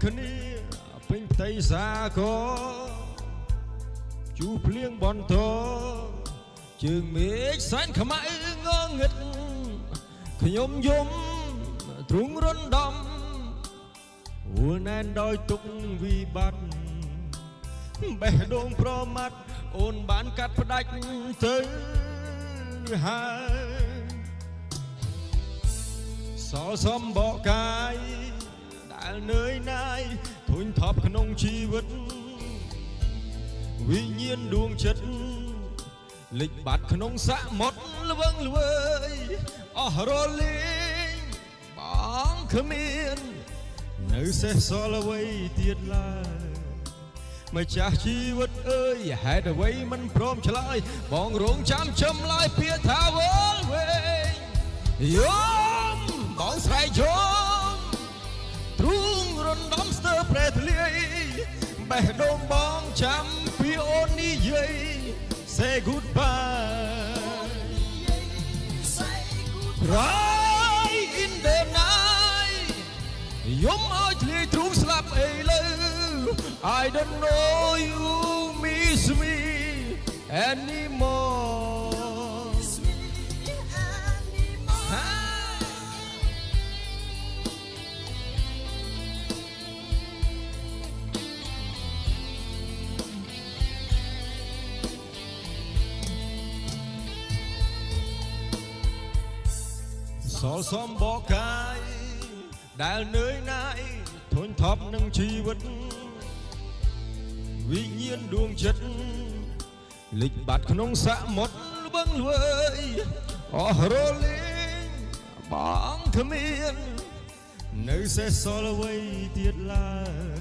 គ្នាពេញផ្ទៃសាគរជូភ្លៀងបនតជើងមេឃសែនខ្មៅងងឹតខ្ញុំយំទ្រុងរំដំអួលណែនដោយទុកវិបត្តិបេះដូងប្រមាត់អូនបានកាត់ផ្ដាច់ទៅហើយសល់សំបកកាយដែលនឿយណាយធុញថប់ក្នុងជីវិតវិញ្ញាណដួងចិត្តលិចបាត់ក្នុងសមុទ្រល្វឹងល្វើយអស់រលីងបងគ្មាននៅសេះសល់អ្វីទៀតឡើយម្ចាស់ជីវិតអើយហេតុអ្វីមិនព្រមឆ្លើយបងរងចាំចម្លើយពាក្យថាវល់វែងយំបងស្រែកយំទ្រូងរំដំស្ទើរប្រែទលាយបេះដូងបងចាំពីអូននិយាយ Say goodbye Cry in the night យំអើយធ្លាយទ្រូងស្លាប់អីលើ I don't know you miss me anymore សល់សំបកកាយដែលនឿយណាយធុញថប់នឹងជីវិតវិញ្ញាណដួងចិត្តលិចបាត់ក្នុងសមុទ្រល្វឹងល្វើយអស់រលីងបងគ្មាននៅសេះសល់អ្វីទៀតឡើយ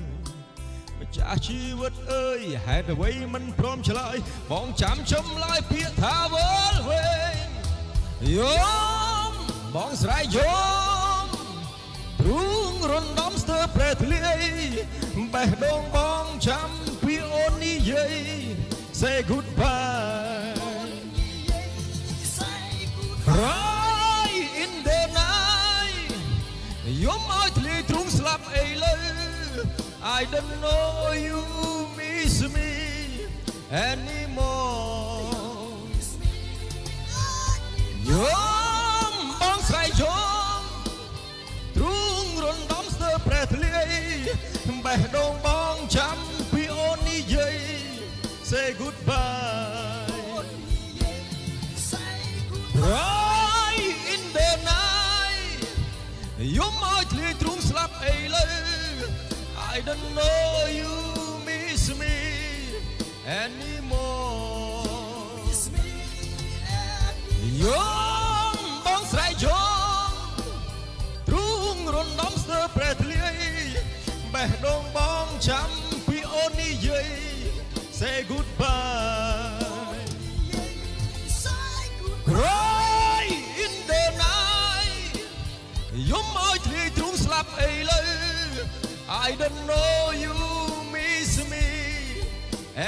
ម្ចាស់ជីវិតអើយហេតុអ្វីមិនព្រមឆ្លើយបងចាំចម្លើយពាក្យថាវល់វែងយំបងស្រែកយំទ្រូងរំដំស្ទើរប្រែទលាយបេះដូងបងចាំពីអូននិយាយ Say goodbye Cry in the night យំអើយធ្លាយទ្រូងស្លាប់អីលើ I don't know you miss me anymore យំបងស្រែកយំទ្រូងរំដំស្ទើរប្រែទលាយបេះដូងបងចាំពីអូននិយាយ Say goodbye Cry in the night យំអើយធ្លាយទ្រូងស្លាប់អីលើ I don't know you miss me anymore យំបងស្រែកយំទ្រូងរំដំស្ទើរប្រែទលាយបេះដូងបងចាំពីអូននិយាយ Say goodbye Cry in the night យំអើយធ្លាយទ្រូងស្លាប់អីលើ I don't know you miss me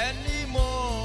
anymore